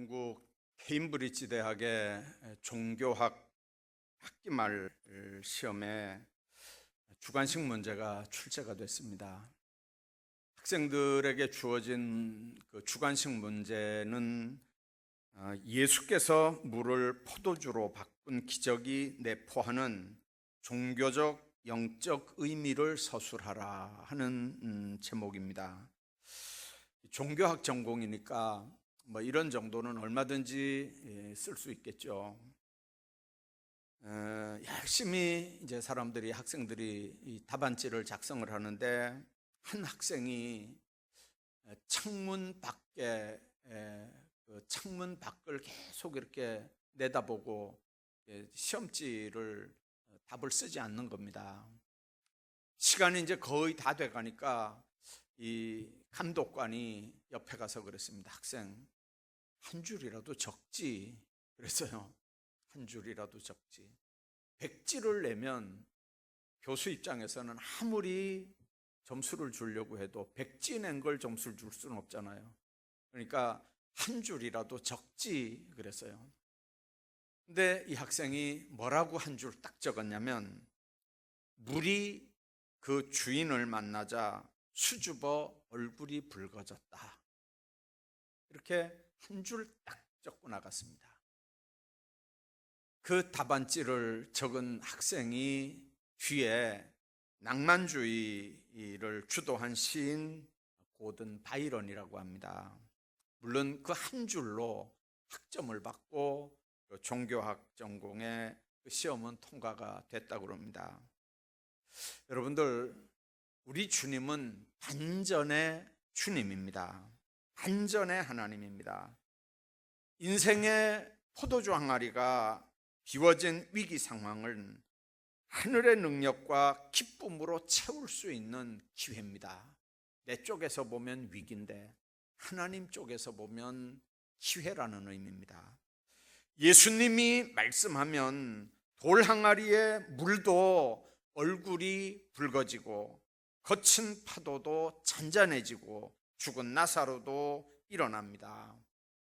영국 케임브리지 대학의 종교학 학기말 시험에 주관식 문제가 출제가 됐습니다. 학생들에게 주어진 그 주관식 문제는 예수께서 물을 포도주로 바꾼 기적이 내포하는 종교적 영적 의미를 서술하라 하는 제목입니다. 종교학 전공이니까 뭐 이런 정도는 얼마든지 쓸 수 있겠죠. 열심히 이제 학생들이 이 답안지를 작성을 하는데 한 학생이 창문 밖을 계속 이렇게 내다보고 시험지를 답을 쓰지 않는 겁니다. 시간이 이제 거의 다 돼가니까 이 감독관이 옆에 가서 그랬습니다. 학생, 한 줄이라도 적지. 그랬어요. 한 줄이라도 적지. 100지를 내면 교수 입장에서는 아무리 점수를 주려고 해도 100지 낸 걸 점수를 줄 수는 없잖아요. 그러니까 한 줄이라도 적지 그랬어요. 근데 이 학생이 뭐라고 한 줄 딱 적었냐면, 물이 그 주인을 만나자 수줍어 얼굴이 붉어졌다. 이렇게 한 줄 딱 적고 나갔습니다. 그 답안지를 적은 학생이 뒤에 낭만주의를 주도한 시인 고든 바이런이라고 합니다. 물론 그 한 줄로 학점을 받고 종교학 전공의 시험은 통과가 됐다고 합니다. 여러분들, 우리 주님은 반전의 주님입니다. 반전의 하나님입니다. 인생의 포도주 항아리가 비워진 위기 상황을 하늘의 능력과 기쁨으로 채울 수 있는 기회입니다. 내 쪽에서 보면 위기인데 하나님 쪽에서 보면 기회라는 의미입니다. 예수님이 말씀하면 돌 항아리에 물도 얼굴이 붉어지고 거친 파도도 잔잔해지고 죽은 나사로도 일어납니다.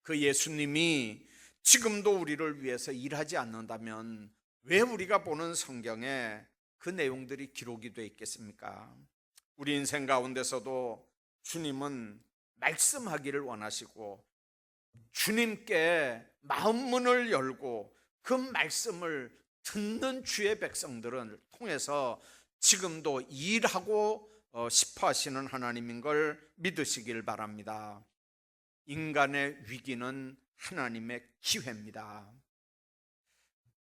그 예수님이 지금도 우리를 위해서 일하지 않는다면 왜 우리가 보는 성경에 그 내용들이 기록이 되어 있겠습니까? 우리 인생 가운데서도 주님은 말씀하기를 원하시고 주님께 마음문을 열고 그 말씀을 듣는 주의 백성들을 통해서 지금도 일하고 싶어 하시는 하나님인 걸 믿으시길 바랍니다. 인간의 위기는 하나님의 기회입니다.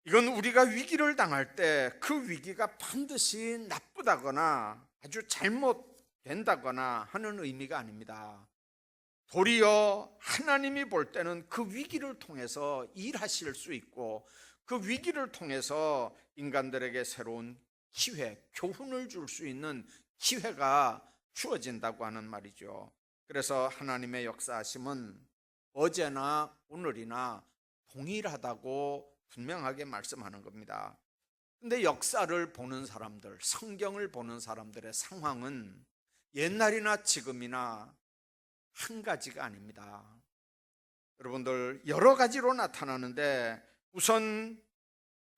이건 우리가 위기를 당할 때 그 위기가 반드시 나쁘다거나 아주 잘못된다거나 하는 의미가 아닙니다. 도리어 하나님이 볼 때는 그 위기를 통해서 일하실 수 있고 그 위기를 통해서 인간들에게 새로운 기회, 교훈을 줄 수 있는 기회가 주어진다고 하는 말이죠. 그래서 하나님의 역사하심은 어제나 오늘이나 동일하다고 분명하게 말씀하는 겁니다. 근데 역사를 보는 사람들, 성경을 보는 사람들의 상황은 옛날이나 지금이나 한 가지가 아닙니다. 여러분들, 여러 가지로 나타나는데 우선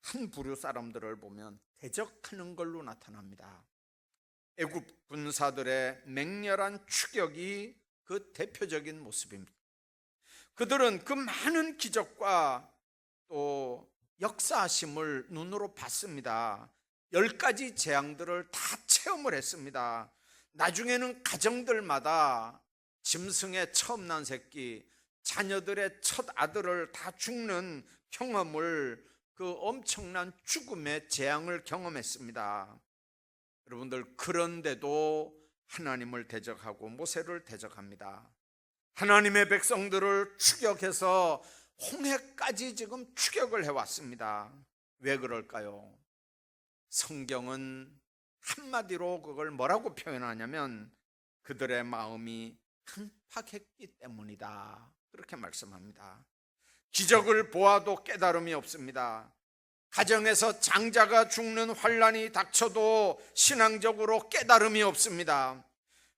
한 부류 사람들을 보면 대적하는 걸로 나타납니다. 애굽 군사들의 맹렬한 추격이 그 대표적인 모습입니다. 그들은 그 많은 기적과 또 역사하심을 눈으로 봤습니다. 10가지 재앙들을 다 체험을 했습니다. 나중에는 가정들마다 짐승의 처음 난 새끼, 자녀들의 첫 아들을 다 죽는 경험을, 그 엄청난 죽음의 재앙을 경험했습니다. 여러분들, 그런데도 하나님을 대적하고 모세를 대적합니다. 하나님의 백성들을 추격해서 홍해까지 지금 추격을 해왔습니다. 왜 그럴까요? 성경은 한마디로 그걸 뭐라고 표현하냐면 그들의 마음이 강팍했기 때문이다, 그렇게 말씀합니다. 기적을 보아도 깨달음이 없습니다. 가정에서 장자가 죽는 환난이 닥쳐도 신앙적으로 깨달음이 없습니다.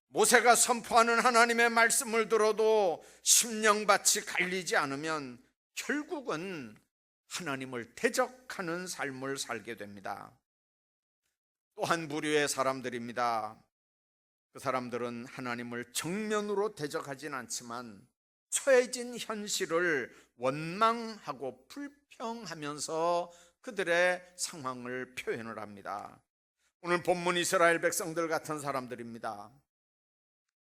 모세가 선포하는 하나님의 말씀을 들어도 심령밭이 갈리지 않으면 결국은 하나님을 대적하는 삶을 살게 됩니다. 또 한 부류의 사람들입니다. 그 사람들은 하나님을 정면으로 대적하진 않지만 처해진 현실을 원망하고 불평하면서 그들의 상황을 표현을 합니다. 오늘 본문 이스라엘 백성들 같은 사람들입니다.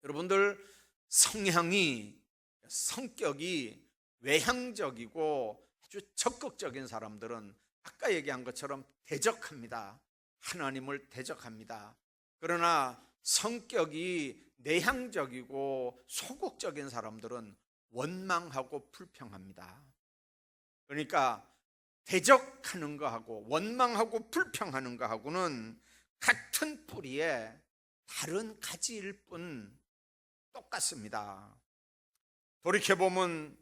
여러분들, 성격이 외향적이고 아주 적극적인 사람들은 아까 얘기한 것처럼 대적합니다. 하나님을 대적합니다. 그러나 성격이 내향적이고 소극적인 사람들은 원망하고 불평합니다. 그러니까 대적하는 거하고 원망하고 불평하는 거하고는 같은 뿌리에 다른 가지일 뿐 똑같습니다. 돌이켜보면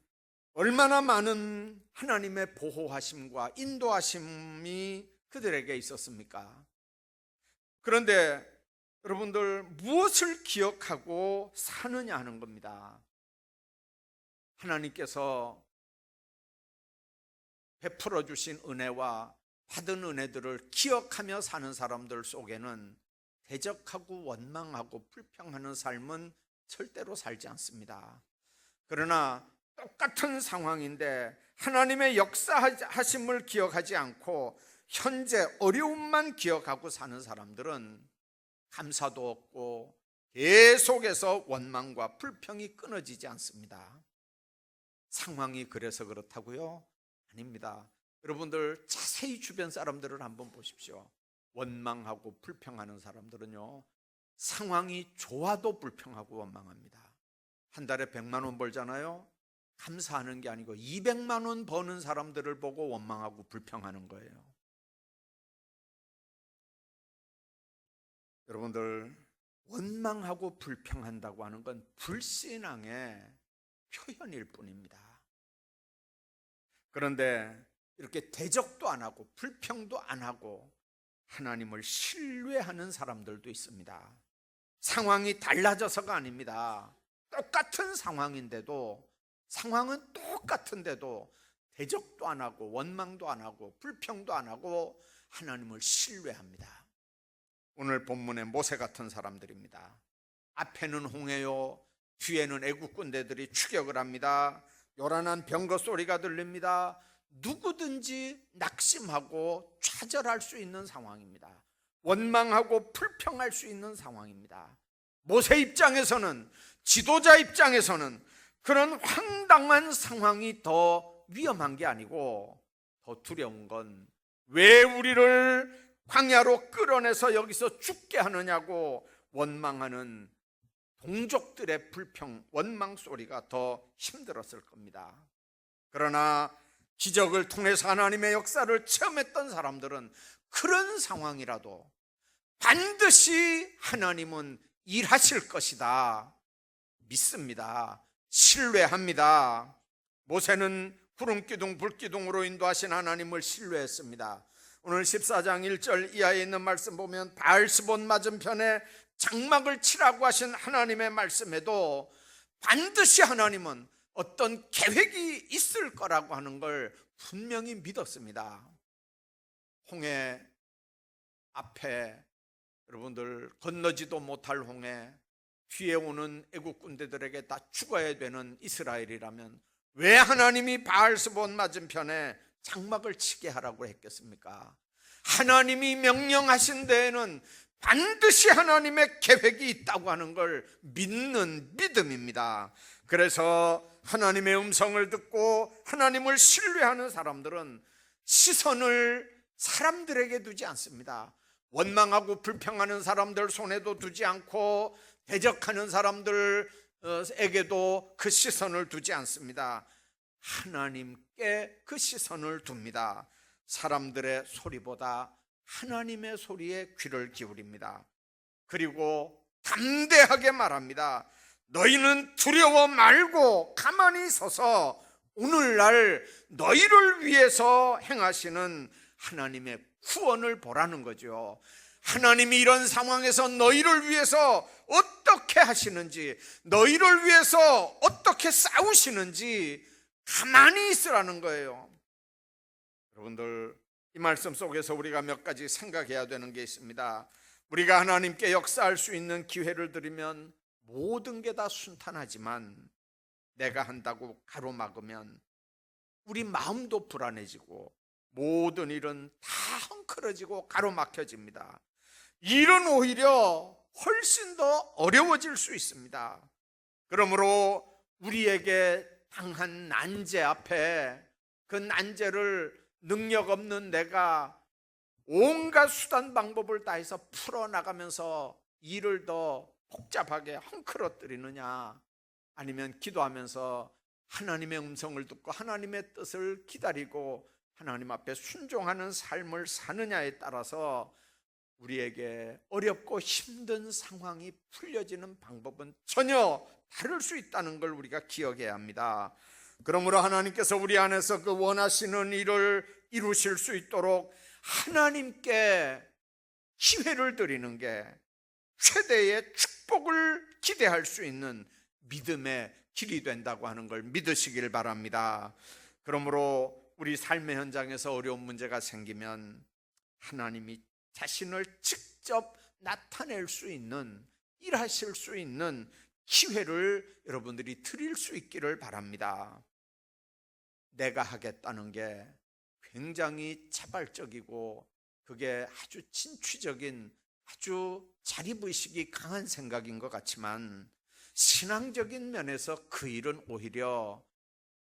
얼마나 많은 하나님의 보호하심과 인도하심이 그들에게 있었습니까? 그런데 여러분들, 무엇을 기억하고 사느냐 하는 겁니다. 하나님께서 베풀어 주신 은혜와 받은 은혜들을 기억하며 사는 사람들 속에는 대적하고 원망하고 불평하는 삶은 절대로 살지 않습니다. 그러나 똑같은 상황인데 하나님의 역사하심을 기억하지 않고 현재 어려움만 기억하고 사는 사람들은 감사도 없고 계속해서 원망과 불평이 끊어지지 않습니다. 상황이 그래서 그렇다고요? 아닙니다. 여러분들 자세히 주변 사람들을 한번 보십시오. 원망하고 불평하는 사람들은요, 상황이 좋아도 불평하고 원망합니다. 한 달에 100만 원 벌잖아요. 감사하는 게 아니고 200만 원 버는 사람들을 보고 원망하고 불평하는 거예요. 여러분들, 원망하고 불평한다고 하는 건 불신앙의 표현일 뿐입니다. 그런데 이렇게 대적도 안 하고 불평도 안 하고 하나님을 신뢰하는 사람들도 있습니다. 상황이 달라져서가 아닙니다. 똑같은 상황인데도, 상황은 똑같은데도 대적도 안 하고 원망도 안 하고 불평도 안 하고 하나님을 신뢰합니다. 오늘 본문의 모세 같은 사람들입니다. 앞에는 홍해요, 뒤에는 애국 군대들이 추격을 합니다. 요란한 병거 소리가 들립니다. 누구든지 낙심하고 좌절할 수 있는 상황입니다. 원망하고 불평할 수 있는 상황입니다. 모세 입장에서는, 지도자 입장에서는 그런 황당한 상황이 더 위험한 게 아니고 더 두려운 건 왜 우리를 광야로 끌어내서 여기서 죽게 하느냐고 원망하는 동족들의 불평, 원망 소리가 더 힘들었을 겁니다. 그러나 기적을 통해서 하나님의 역사를 체험했던 사람들은 그런 상황이라도 반드시 하나님은 일하실 것이다 믿습니다. 신뢰합니다. 모세는 구름기둥 불기둥으로 인도하신 하나님을 신뢰했습니다. 오늘 14장 1절 이하에 있는 말씀 보면 바알스본 맞은편에 장막을 치라고 하신 하나님의 말씀에도 반드시 하나님은 어떤 계획이 있을 거라고 하는 걸 분명히 믿었습니다. 홍해 앞에 여러분들 건너지도 못할 홍해, 뒤에 오는 애국 군대들에게 다 죽어야 되는 이스라엘이라면 왜 하나님이 바알스본 맞은편에 장막을 치게 하라고 했겠습니까? 하나님이 명령하신 데에는 반드시 하나님의 계획이 있다고 하는 걸 믿는 믿음입니다. 그래서 하나님의 음성을 듣고 하나님을 신뢰하는 사람들은 시선을 사람들에게 두지 않습니다. 원망하고 불평하는 사람들 손에도 두지 않고 대적하는 사람들에게도 그 시선을 두지 않습니다. 하나님께 그 시선을 둡니다. 사람들의 소리보다 하나님의 소리에 귀를 기울입니다. 그리고 담대하게 말합니다. 너희는 두려워 말고 가만히 서서 오늘날 너희를 위해서 행하시는 하나님의 구원을 보라는 거죠. 하나님이 이런 상황에서 너희를 위해서 어떤 어떻게 하시는지, 너희를 위해서 어떻게 싸우시는지 가만히 있으라는 거예요. 여러분들, 이 말씀 속에서 우리가 몇 가지 생각해야 되는 게 있습니다. 우리가 하나님께 역사할 수 있는 기회를 드리면 모든 게 다 순탄하지만, 내가 한다고 가로막으면 우리 마음도 불안해지고 모든 일은 다 헝클어지고 가로막혀집니다. 일은 오히려 훨씬 더 어려워질 수 있습니다. 그러므로 우리에게 당한 난제 앞에 그 난제를 능력 없는 내가 온갖 수단 방법을 다해서 풀어나가면서 일을 더 복잡하게 헝클어뜨리느냐, 아니면 기도하면서 하나님의 음성을 듣고 하나님의 뜻을 기다리고 하나님 앞에 순종하는 삶을 사느냐에 따라서 우리에게 어렵고 힘든 상황이 풀려지는 방법은 전혀 다를 수 있다는 걸 우리가 기억해야 합니다. 그러므로 하나님께서 우리 안에서 그 원하시는 일을 이루실 수 있도록 하나님께 기회를 드리는 게 최대의 축복을 기대할 수 있는 믿음의 길이 된다고 하는 걸 믿으시길 바랍니다. 그러므로 우리 삶의 현장에서 어려운 문제가 생기면 하나님이 자신을 직접 나타낼 수 있는, 일하실 수 있는 기회를 여러분들이 드릴 수 있기를 바랍니다. 내가 하겠다는 게 굉장히 자발적이고 그게 아주 진취적인, 아주 자립의식이 강한 생각인 것 같지만, 신앙적인 면에서 그 일은 오히려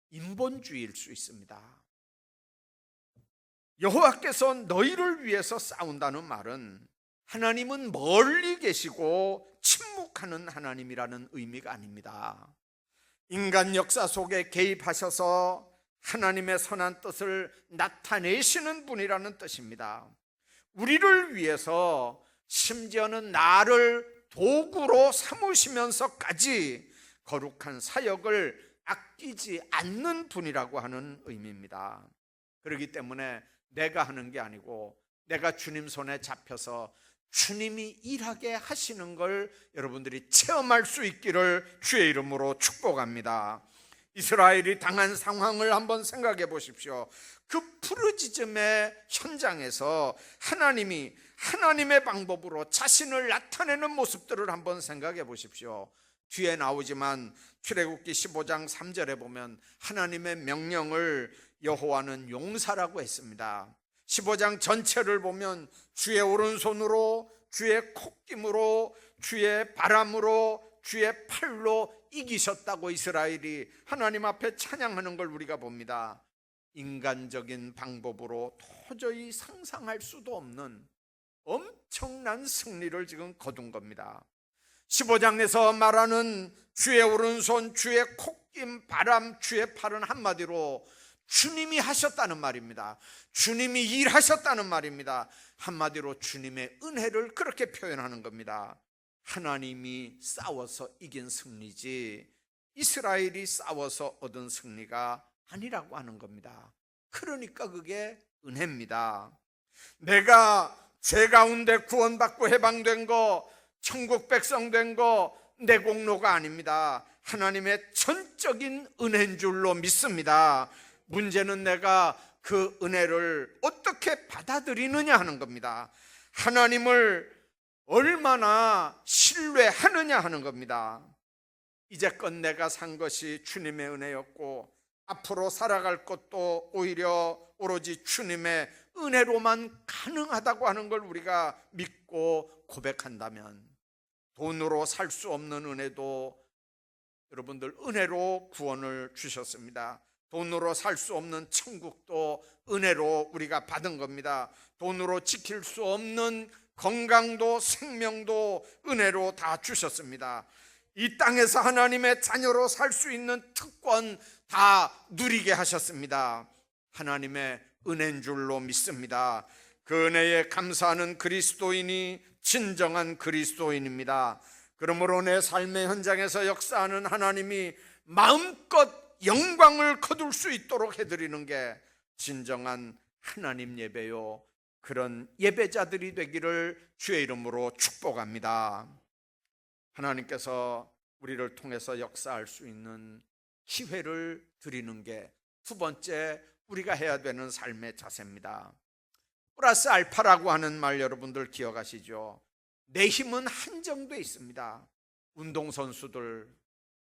인본주의일 수 있습니다. 여호와께서 너희를 위해서 싸운다는 말은 하나님은 멀리 계시고 침묵하는 하나님이라는 의미가 아닙니다. 인간 역사 속에 개입하셔서 하나님의 선한 뜻을 나타내시는 분이라는 뜻입니다. 우리를 위해서 심지어는 나를 도구로 삼으시면서까지 거룩한 사역을 아끼지 않는 분이라고 하는 의미입니다. 그렇기 때문에 내가 하는 게 아니고 내가 주님 손에 잡혀서 주님이 일하게 하시는 걸 여러분들이 체험할 수 있기를 주의 이름으로 축복합니다. 이스라엘이 당한 상황을 한번 생각해 보십시오. 그 부르짖음의 현장에서 하나님이 하나님의 방법으로 자신을 나타내는 모습들을 한번 생각해 보십시오. 뒤에 나오지만 출애굽기 15장 3절에 보면 하나님의 명령을 여호와는 용사라고 했습니다. 15장 전체를 보면 주의 오른손으로, 주의 콧김으로, 주의 바람으로, 주의 팔로 이기셨다고 이스라엘이 하나님 앞에 찬양하는 걸 우리가 봅니다. 인간적인 방법으로 도저히 상상할 수도 없는 엄청난 승리를 지금 거둔 겁니다. 15장에서 말하는 주의 오른손, 주의 콧김, 바람, 주의 팔은 한마디로 주님이 하셨다는 말입니다. 주님이 일하셨다는 말입니다. 한마디로 주님의 은혜를 그렇게 표현하는 겁니다. 하나님이 싸워서 이긴 승리지 이스라엘이 싸워서 얻은 승리가 아니라고 하는 겁니다. 그러니까 그게 은혜입니다. 내가 죄 가운데 구원받고 해방된 거, 천국 백성 된 거 내 공로가 아닙니다. 하나님의 전적인 은혜인 줄로 믿습니다. 문제는 내가 그 은혜를 어떻게 받아들이느냐 하는 겁니다. 하나님을 얼마나 신뢰하느냐 하는 겁니다. 이제껏 내가 산 것이 주님의 은혜였고 앞으로 살아갈 것도 오히려 오로지 주님의 은혜로만 가능하다고 하는 걸 우리가 믿고 고백한다면, 돈으로 살 수 없는 은혜도 여러분들 은혜로 구원을 주셨습니다. 돈으로 살 수 없는 천국도 은혜로 우리가 받은 겁니다. 돈으로 지킬 수 없는 건강도 생명도 은혜로 다 주셨습니다. 이 땅에서 하나님의 자녀로 살 수 있는 특권 다 누리게 하셨습니다. 하나님의 은혜인 줄로 믿습니다. 그 은혜에 감사하는 그리스도인이 진정한 그리스도인입니다. 그러므로 내 삶의 현장에서 역사하는 하나님이 마음껏 영광을 거둘 수 있도록 해드리는 게 진정한 하나님 예배요, 그런 예배자들이 되기를 주의 이름으로 축복합니다. 하나님께서 우리를 통해서 역사할 수 있는 기회를 드리는 게 두 번째 우리가 해야 되는 삶의 자세입니다. 플러스 알파라고 하는 말 여러분들 기억하시죠? 내 힘은 한정돼 있습니다. 운동선수들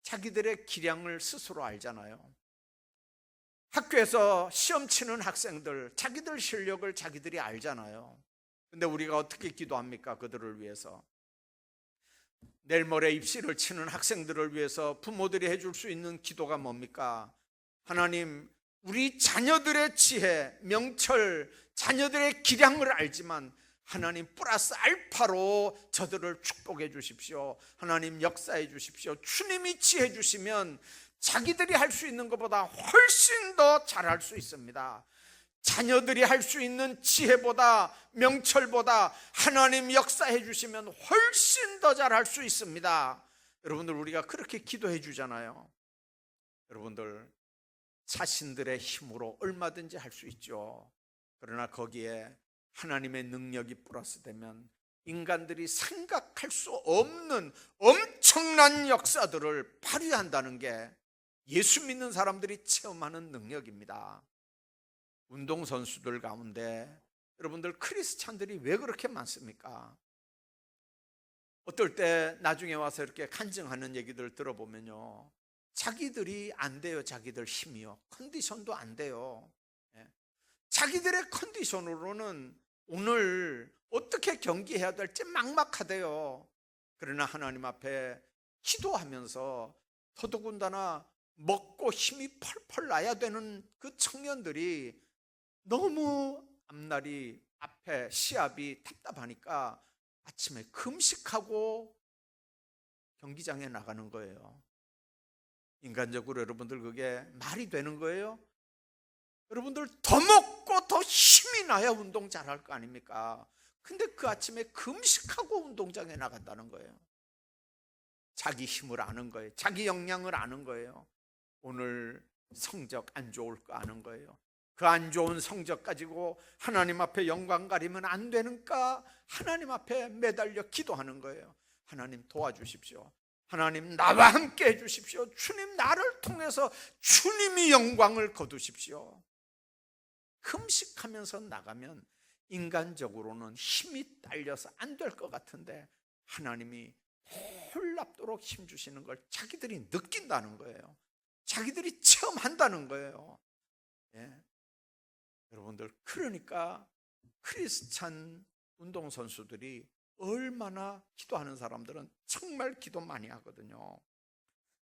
자기들의 기량을 스스로 알잖아요. 학교에서 시험 치는 학생들 자기들 실력을 자기들이 알잖아요. 근데 우리가 어떻게 기도합니까? 그들을 위해서. 내일 모레 입시를 치는 학생들을 위해서 부모들이 해줄 수 있는 기도가 뭡니까? 하나님, 우리 자녀들의 지혜, 명철, 자녀들의 기량을 알지만 하나님 플러스 알파로 저들을 축복해 주십시오. 하나님 역사해 주십시오. 주님이 지혜 주시면 자기들이 할 수 있는 것보다 훨씬 더 잘할 수 있습니다. 자녀들이 할 수 있는 지혜보다, 명철보다 하나님 역사해 주시면 훨씬 더 잘할 수 있습니다. 여러분들, 우리가 그렇게 기도해 주잖아요. 여러분들, 자신들의 힘으로 얼마든지 할 수 있죠. 그러나 거기에 하나님의 능력이 플러스 되면 인간들이 생각할 수 없는 엄청난 역사들을 발휘한다는 게 예수 믿는 사람들이 체험하는 능력입니다. 운동선수들 가운데 여러분들, 크리스찬들이 왜 그렇게 많습니까? 어떨 때 나중에 와서 이렇게 간증하는 얘기들 들어보면요, 자기들이 안 돼요. 자기들 힘이요, 컨디션도 안 돼요. 자기들의 컨디션으로는 오늘 어떻게 경기해야 될지 막막하대요. 그러나 하나님 앞에 기도하면서 더더군다나 먹고 힘이 펄펄 나야 되는 그 청년들이 너무 앞날이 앞에 시합이 답답하니까 아침에 금식하고 경기장에 나가는 거예요. 인간적으로 여러분들 그게 말이 되는 거예요? 여러분들 더 먹고 더 힘이 나야 운동 잘할 거 아닙니까? 근데 그 아침에 금식하고 운동장에 나간다는 거예요. 자기 힘을 아는 거예요. 자기 역량을 아는 거예요. 오늘 성적 안 좋을 거 아는 거예요. 그 안 좋은 성적 가지고 하나님 앞에 영광 가리면 안 되는가? 하나님 앞에 매달려 기도하는 거예요. 하나님 도와주십시오. 하나님 나와 함께 해주십시오. 주님 나를 통해서 주님이 영광을 거두십시오. 금식하면서 나가면 인간적으로는 힘이 딸려서 안 될 것 같은데 하나님이 홀납도록 힘주시는 걸 자기들이 느낀다는 거예요. 자기들이 체험한다는 거예요. 예. 여러분들, 그러니까 크리스찬 운동선수들이 얼마나 기도하는 사람들은 정말 기도 많이 하거든요.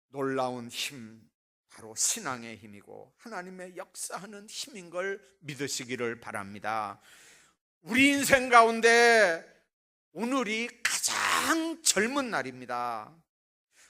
놀라운 힘, 바로 신앙의 힘이고 하나님의 역사하는 힘인 걸 믿으시기를 바랍니다. 우리 인생 가운데 오늘이 가장 젊은 날입니다.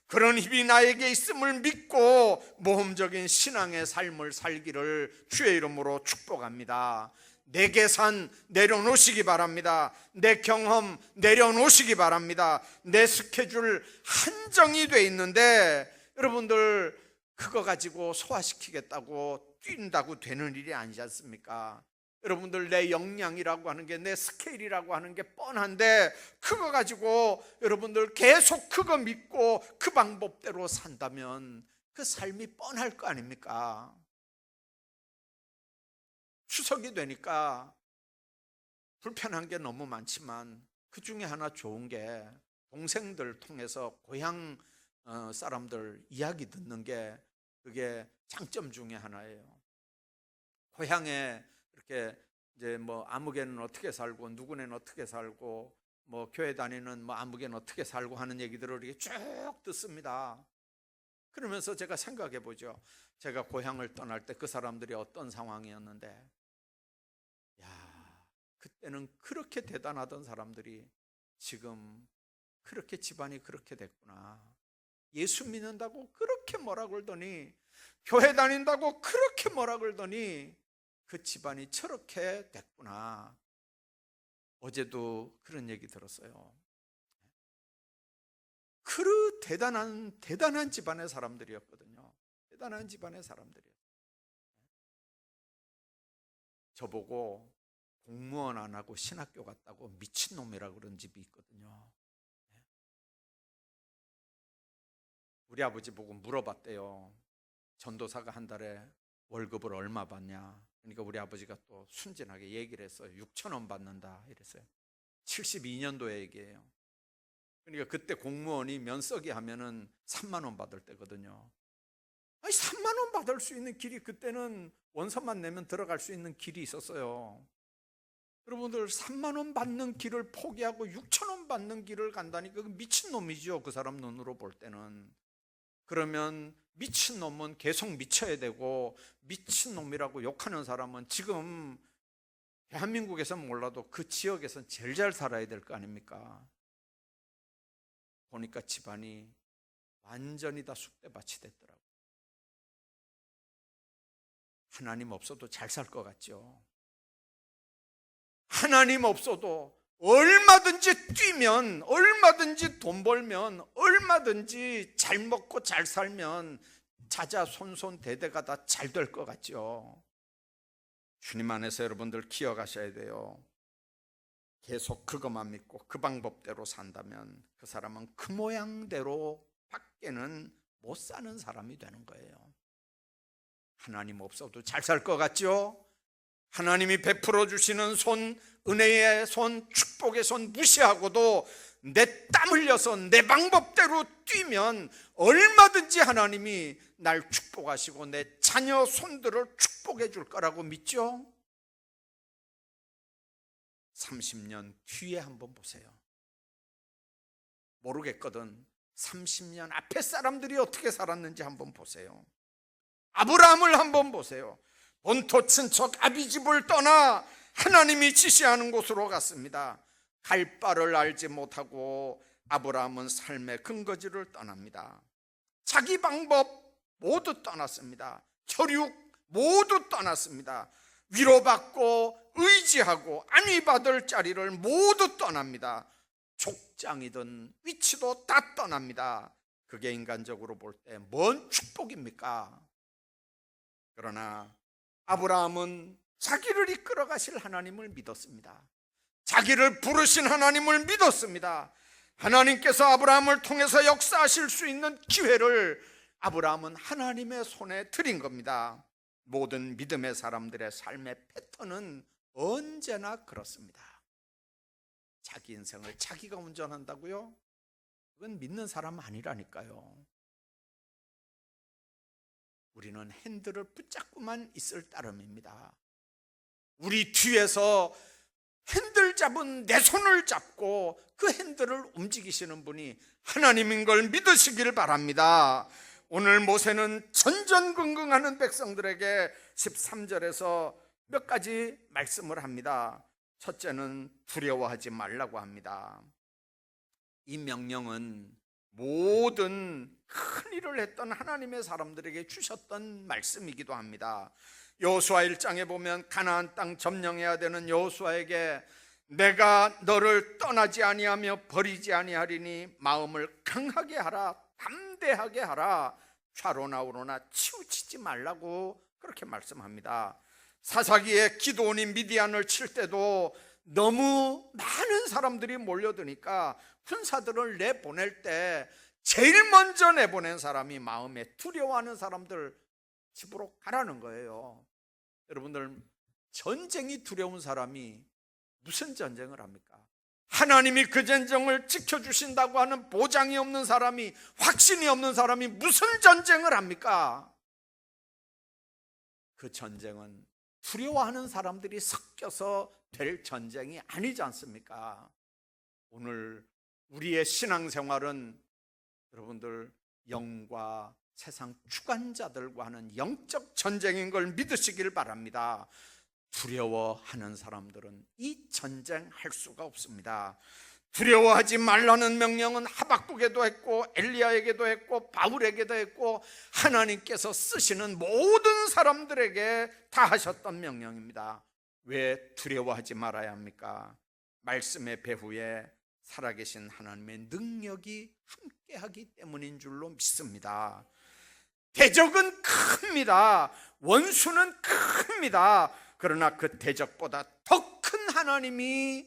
그런 힘이 나에게 있음을 믿고 모험적인 신앙의 삶을 살기를 주의 이름으로 축복합니다. 내 계산 내려놓으시기 바랍니다. 내 경험 내려놓으시기 바랍니다. 내 스케줄 한정이 돼 있는데 여러분들 그거 가지고 소화시키겠다고 뛴다고 되는 일이 아니지 않습니까? 여러분들, 내 역량이라고 하는 게, 내 스케일이라고 하는 게 뻔한데 그거 가지고 여러분들 계속 그거 믿고 그 방법대로 산다면 그 삶이 뻔할 거 아닙니까? 추석이 되니까 불편한 게 너무 많지만 그 중에 하나 좋은 게 동생들 통해서 고향 사람들 이야기 듣는 게 그게 장점 중에 하나예요. 고향에 이렇게 이제 뭐 아무개는 어떻게 살고 누구는 어떻게 살고 뭐 교회 다니는 뭐 아무개는 어떻게 살고 하는 얘기들을 이렇게 쭉 듣습니다. 그러면서 제가 생각해 보죠. 제가 고향을 떠날 때 그 사람들이 어떤 상황이었는데, 야, 그때는 그렇게 대단하던 사람들이 지금 그렇게 집안이 그렇게 됐구나. 예수 믿는다고 그렇게 뭐라 그러더니, 교회 다닌다고 그렇게 뭐라 그러더니 그 집안이 저렇게 됐구나. 어제도 그런 얘기 들었어요. 그 대단한 집안의 사람들이었거든요. 대단한 집안의 사람들이었어요. 저보고 공무원 안 하고 신학교 갔다고 미친놈이라고 그런 집이 있거든요. 우리 아버지 보고 물어봤대요. 전도사가 한 달에 월급을 얼마 받냐. 그러니까 우리 아버지가 또 순진하게 얘기를 했어요. 6,000원 받는다 이랬어요. 72년도의 얘기예요. 그러니까 그때 공무원이 면서기 하면은 3만 원 받을 때거든요. 아니 3만 원 받을 수 있는 길이, 그때는 원서만 내면 들어갈 수 있는 길이 있었어요. 여러분들 3만 원 받는 길을 포기하고 6,000원 받는 길을 간다니까 미친놈이죠, 그 사람 눈으로 볼 때는. 그러면 미친놈은 계속 미쳐야 되고, 미친놈이라고 욕하는 사람은 지금 대한민국에서는 몰라도 그 지역에서는 제일 잘 살아야 될 거 아닙니까? 보니까 집안이 완전히 다 쑥대밭이 됐더라고요. 하나님 없어도 잘 살 것 같죠? 하나님 없어도 얼마든지 뛰면, 얼마든지 돈 벌면, 얼마든지 잘 먹고 잘 살면 자자손손 대대가 다 잘 될 것 같죠? 주님 안에서 여러분들 기억하셔야 돼요. 계속 그것만 믿고 그 방법대로 산다면 그 사람은 그 모양대로 밖에는 못 사는 사람이 되는 거예요. 하나님 없어도 잘 살 것 같죠? 하나님이 베풀어 주시는 손, 은혜의 손, 축복의 손 무시하고도 내 땀 흘려서 내 방법대로 뛰면 얼마든지 하나님이 날 축복하시고 내 자녀 손들을 축복해 줄 거라고 믿죠? 30년 뒤에 한번 보세요. 모르겠거든. 30년 앞에 사람들이 어떻게 살았는지 한번 보세요. 아브라함을 한번 보세요. 본토 친척 아비집을 떠나 하나님이 지시하는 곳으로 갔습니다. 갈 바를 알지 못하고 아브라함은 삶의 근거지를 떠납니다. 자기 방법 모두 떠났습니다. 혈육 모두 떠났습니다. 위로받고 의지하고 안위받을 자리를 모두 떠납니다. 족장이든 위치도 다 떠납니다. 그게 인간적으로 볼 때 뭔 축복입니까? 그러나 아브라함은 자기를 이끌어 가실 하나님을 믿었습니다. 자기를 부르신 하나님을 믿었습니다. 하나님께서 아브라함을 통해서 역사하실 수 있는 기회를 아브라함은 하나님의 손에 드린 겁니다. 모든 믿음의 사람들의 삶의 패턴은 언제나 그렇습니다. 자기 인생을 자기가 운전한다고요? 그건 믿는 사람 아니라니까요. 우리는 핸들을 붙잡고만 있을 따름입니다. 우리 뒤에서 핸들 잡은 내 손을 잡고 그 핸들을 움직이시는 분이 하나님인 걸 믿으시길 바랍니다. 오늘 모세는 전전긍긍하는 백성들에게 13절에서 몇 가지 말씀을 합니다. 첫째는 두려워하지 말라고 합니다. 이 명령은 모든 큰 일을 했던 하나님의 사람들에게 주셨던 말씀이기도 합니다. 여호수아 1장에 보면 가나안 땅 점령해야 되는 여호수아에게 내가 너를 떠나지 아니하며 버리지 아니하리니 마음을 강하게 하라, 담대하게 하라, 좌로나 우로나 치우치지 말라고 그렇게 말씀합니다. 사사기에 기드온이 미디안을 칠 때도 너무 많은 사람들이 몰려드니까 군사들을 내보낼 때 제일 먼저 내보낸 사람이 마음에 두려워하는 사람들 집으로 가라는 거예요. 여러분들, 전쟁이 두려운 사람이 무슨 전쟁을 합니까? 하나님이 그 전쟁을 지켜주신다고 하는 보장이 없는 사람이, 확신이 없는 사람이 무슨 전쟁을 합니까? 그 전쟁은 두려워하는 사람들이 섞여서 될 전쟁이 아니지 않습니까? 오늘 우리의 신앙생활은 여러분들 영과 세상 주관자들과 하는 영적 전쟁인 걸 믿으시길 바랍니다. 두려워하는 사람들은 이 전쟁 할 수가 없습니다. 두려워하지 말라는 명령은 하박국에도 했고 엘리야에게도 했고 바울에게도 했고 하나님께서 쓰시는 모든 사람들에게 다 하셨던 명령입니다. 왜 두려워하지 말아야 합니까? 말씀의 배후에 살아계신 하나님의 능력이 함께하기 때문인 줄로 믿습니다. 대적은 큽니다. 원수는 큽니다. 그러나 그 대적보다 더 큰 하나님이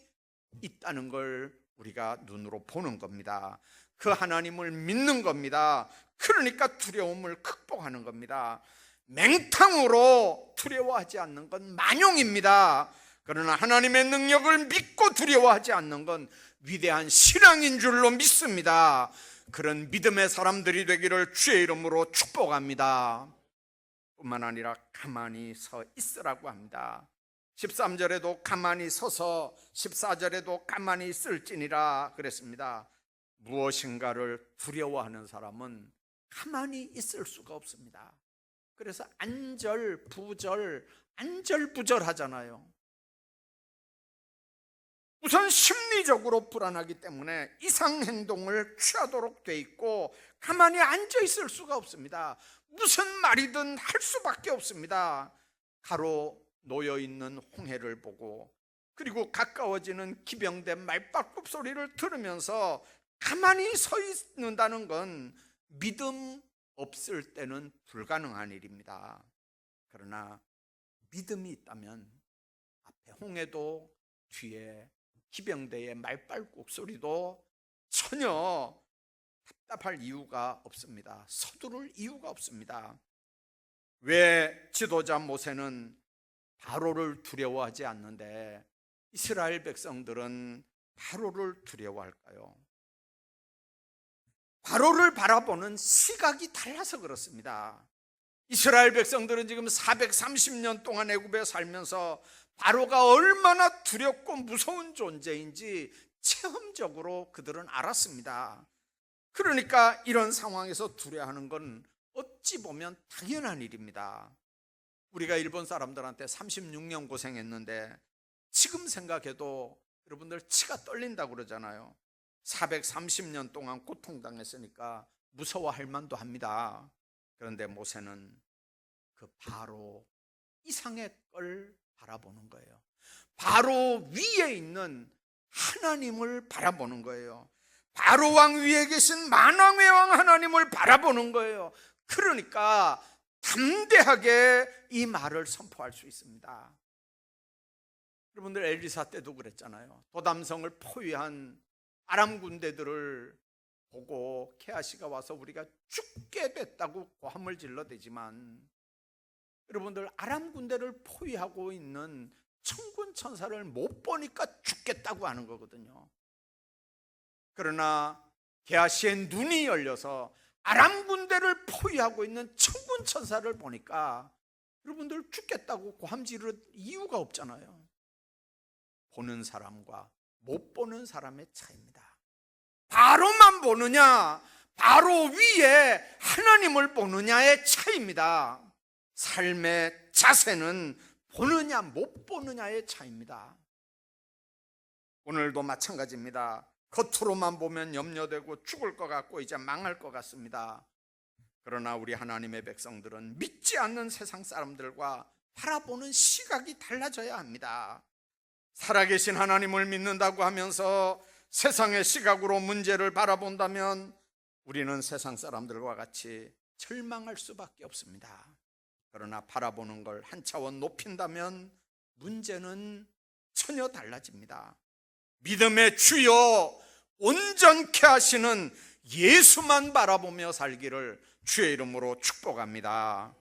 있다는 걸 우리가 눈으로 보는 겁니다. 그 하나님을 믿는 겁니다. 그러니까 두려움을 극복하는 겁니다. 맹탕으로 두려워하지 않는 건 만용입니다. 그러나 하나님의 능력을 믿고 두려워하지 않는 건 위대한 신앙인 줄로 믿습니다. 그런 믿음의 사람들이 되기를 주의 이름으로 축복합니다. 뿐만 아니라 가만히 서 있으라고 합니다. 13절에도 가만히 서서 14절에도 가만히 있을지니라 그랬습니다. 무엇인가를 두려워하는 사람은 가만히 있을 수가 없습니다. 그래서 안절부절 하잖아요. 우선 심리적으로 불안하기 때문에 이상행동을 취하도록 돼 있고 가만히 앉아 있을 수가 없습니다. 무슨 말이든 할 수밖에 없습니다. 가로 놓여있는 홍해를 보고 그리고 가까워지는 기병대 말발굽 소리를 들으면서 가만히 서 있는다는 건 믿음 없을 때는 불가능한 일입니다. 그러나 믿음이 있다면 앞에 홍해도 뒤에 기병대의 말발굽 소리도 전혀 답답할 이유가 없습니다. 서두를 이유가 없습니다. 왜 지도자 모세는 바로를 두려워하지 않는데 이스라엘 백성들은 바로를 두려워할까요? 바로를 바라보는 시각이 달라서 그렇습니다. 이스라엘 백성들은 지금 430년 동안 애굽에 살면서 바로가 얼마나 두렵고 무서운 존재인지 체험적으로 그들은 알았습니다. 그러니까 이런 상황에서 두려워하는 건 어찌 보면 당연한 일입니다. 우리가 일본 사람들한테 36년 고생했는데 지금 생각해도 여러분들 치가 떨린다고 그러잖아요. 430년 동안 고통당했으니까 무서워할 만도 합니다. 그런데 모세는 그 바로 이상의 걸 바라보는 거예요. 바로 위에 있는 하나님을 바라보는 거예요. 바로 왕 위에 계신 만왕의 왕 하나님을 바라보는 거예요. 그러니까 담대하게 이 말을 선포할 수 있습니다. 여러분들 엘리사 때도 그랬잖아요. 도담성을 포위한 아람 군대들을 보고 게하시가 와서 우리가 죽게 됐다고 고함을 질러대지만 여러분들 아람 군대를 포위하고 있는 천군 천사를 못 보니까 죽겠다고 하는 거거든요. 그러나 게하시의 눈이 열려서 아람 군대를 포위하고 있는 천군 천사를 보니까 여러분들 죽겠다고 고함 지를 이유가 없잖아요. 보는 사람과 못 보는 사람의 차이입니다. 바로만 보느냐, 바로 위에 하나님을 보느냐의 차이입니다. 삶의 자세는 보느냐 못 보느냐의 차이입니다. 오늘도 마찬가지입니다. 겉으로만 보면 염려되고 죽을 것 같고 이제 망할 것 같습니다. 그러나 우리 하나님의 백성들은 믿지 않는 세상 사람들과 바라보는 시각이 달라져야 합니다. 살아계신 하나님을 믿는다고 하면서 세상의 시각으로 문제를 바라본다면 우리는 세상 사람들과 같이 절망할 수밖에 없습니다. 그러나 바라보는 걸 한 차원 높인다면 문제는 전혀 달라집니다. 믿음의 주여 온전케 하시는 예수만 바라보며 살기를 주의 이름으로 축복합니다.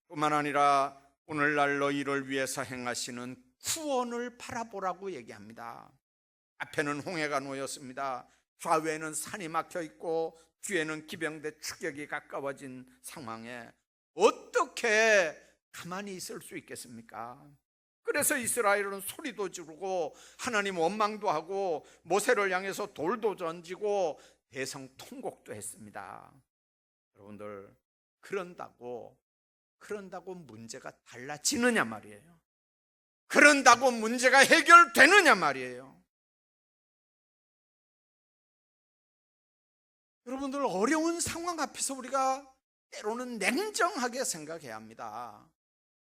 뿐만 아니라 오늘날 너희를 위해서 행하시는 구원을 바라보라고 얘기합니다. 앞에는 홍해가 놓였습니다. 좌우에는 산이 막혀 있고 뒤에는 기병대 추격이 가까워진 상황에 어떻게 가만히 있을 수 있겠습니까? 그래서 이스라엘은 소리도 지르고 하나님 원망도 하고 모세를 향해서 돌도 던지고 대성통곡도 했습니다. 여러분들 그런다고 문제가 달라지느냐 말이에요. 그런다고 문제가 해결되느냐 말이에요. 여러분들 어려운 상황 앞에서 우리가 때로는 냉정하게 생각해야 합니다.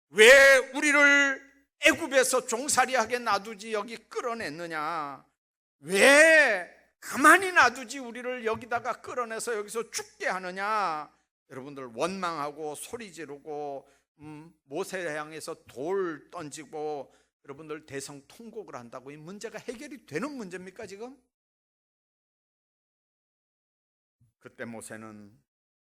왜 우리를 애굽에서 종살이하게 놔두지 여기 끌어냈느냐? 왜 가만히 놔두지 우리를 여기다가 끌어내서 여기서 죽게 하느냐? 여러분들 원망하고 소리 지르고 모세를 향해서 돌 던지고 여러분들 대성통곡을 한다고 이 문제가 해결이 되는 문제입니까 지금? 그때 모세는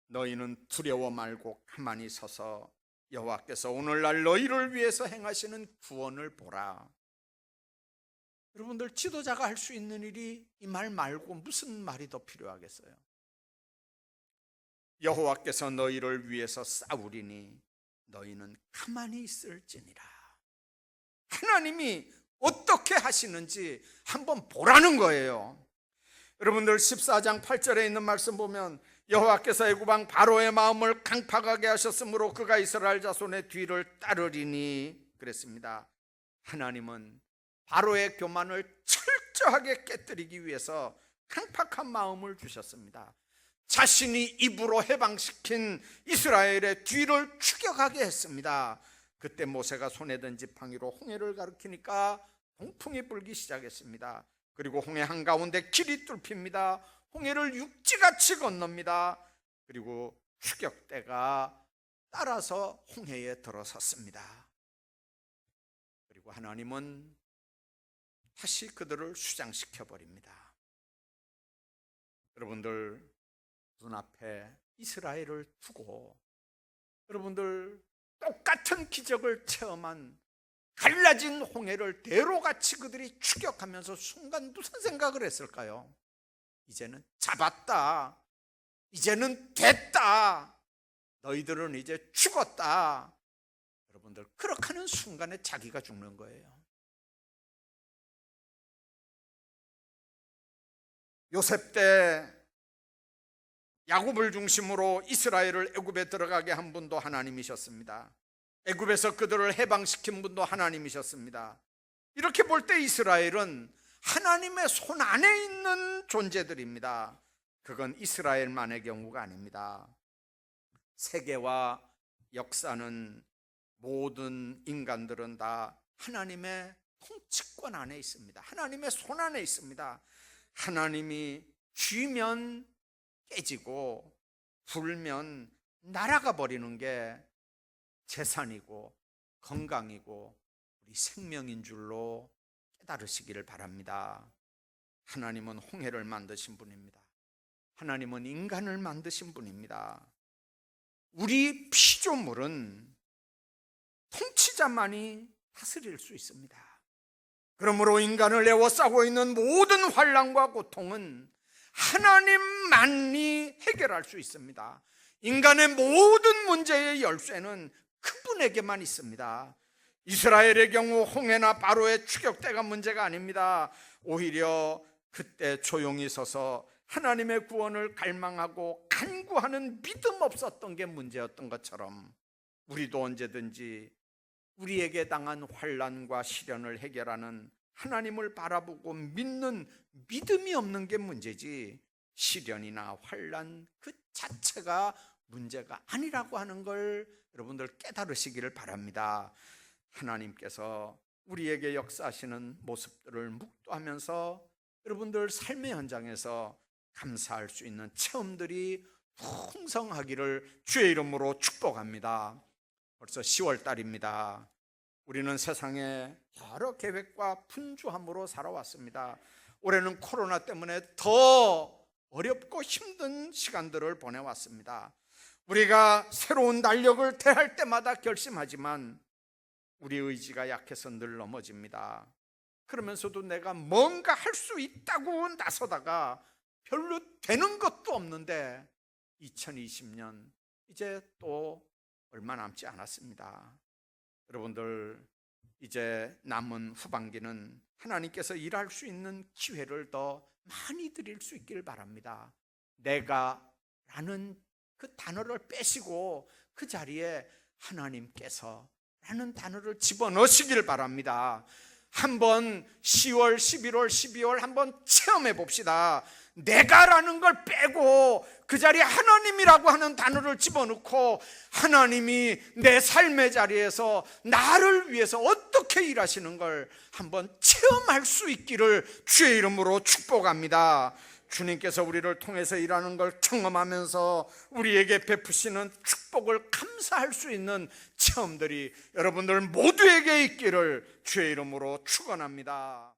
너희는 두려워 말고 가만히 서서 여호와께서 오늘날 너희를 위해서 행하시는 구원을 보라. 여러분들, 지도자가 할 수 있는 일이 이 말 말고 무슨 말이 더 필요하겠어요? 여호와께서 너희를 위해서 싸우리니 너희는 가만히 있을지니라. 하나님이 어떻게 하시는지 한번 보라는 거예요. 여러분들 14장 8절에 있는 말씀 보면 여호와께서 애굽 왕 바로의 마음을 강팍하게 하셨으므로 그가 이스라엘 자손의 뒤를 따르리니 그랬습니다. 하나님은 바로의 교만을 철저하게 깨뜨리기 위해서 강팍한 마음을 주셨습니다. 자신이 입으로 해방시킨 이스라엘의 뒤를 추격하게 했습니다. 그때 모세가 손에 든 지팡이로 홍해를 가리키니까 동풍이 불기 시작했습니다. 그리고 홍해 한가운데 길이 뚫힙니다. 홍해를 육지같이 건넙니다. 그리고 추격대가 따라서 홍해에 들어섰습니다. 그리고 하나님은 다시 그들을 수장시켜 버립니다. 여러분들, 눈앞에 이스라엘을 두고 여러분들 똑같은 기적을 체험한 갈라진 홍해를 대로같이 그들이 추격하면서 순간 무슨 생각을 했을까요? 이제는 잡았다. 이제는 됐다. 너희들은 이제 죽었다. 여러분들, 그렇게 하는 순간에 자기가 죽는 거예요. 요셉 때 야곱을 중심으로 이스라엘을 애굽에 들어가게 한 분도 하나님이셨습니다. 애굽에서 그들을 해방시킨 분도 하나님이셨습니다. 이렇게 볼 때 이스라엘은 하나님의 손 안에 있는 존재들입니다. 그건 이스라엘만의 경우가 아닙니다. 세계와 역사는, 모든 인간들은 다 하나님의 통치권 안에 있습니다. 하나님의 손 안에 있습니다. 하나님이 쥐면 깨지고 불면 날아가 버리는 게 재산이고 건강이고 우리 생명인 줄로 깨달으시기를 바랍니다. 하나님은 홍해를 만드신 분입니다. 하나님은 인간을 만드신 분입니다. 우리 피조물은 통치자만이 다스릴 수 있습니다. 그러므로 인간을 에워싸고 있는 모든 환난과 고통은 하나님만이 해결할 수 있습니다. 인간의 모든 문제의 열쇠는 그분에게만 있습니다. 이스라엘의 경우 홍해나 바로의 추격대가 문제가 아닙니다. 오히려 그때 조용히 서서 하나님의 구원을 갈망하고 간구하는 믿음 없었던 게 문제였던 것처럼 우리도 언제든지 우리에게 당한 환난과 시련을 해결하는 하나님을 바라보고 믿는 믿음이 없는 게 문제지, 시련이나 환난 그 자체가 문제가 아니라고 하는 걸 여러분들 깨달으시기를 바랍니다. 하나님께서 우리에게 역사하시는 모습들을 묵도하면서 여러분들 삶의 현장에서 감사할 수 있는 체험들이 풍성하기를 주의 이름으로 축복합니다. 벌써 10월 달입니다. 우리는 세상에 여러 계획과 분주함으로 살아왔습니다. 올해는 코로나 때문에 더 어렵고 힘든 시간들을 보내왔습니다. 우리가 새로운 달력을 대할 때마다 결심하지만 우리 의지가 약해서 늘 넘어집니다. 그러면서도 내가 뭔가 할 수 있다고 나서다가 별로 되는 것도 없는데 2020년 이제 또 얼마 남지 않았습니다. 여러분들, 이제 남은 후반기는 하나님께서 일할 수 있는 기회를 더 많이 드릴 수 있기를 바랍니다. 내가 라는 그 단어를 빼시고 그 자리에 하나님께서 라는 단어를 집어넣으시길 바랍니다. 한번 10월, 11월, 12월 한번 체험해 봅시다. 내가라는 걸 빼고 그 자리에 하나님이라고 하는 단어를 집어넣고 하나님이 내 삶의 자리에서 나를 위해서 어떻게 일하시는 걸 한번 체험할 수 있기를 주의 이름으로 축복합니다. 주님께서 우리를 통해서 일하는 걸 경험하면서 우리에게 베푸시는 축복을 감사할 수 있는 체험들이 여러분들 모두에게 있기를 주의 이름으로 축원합니다.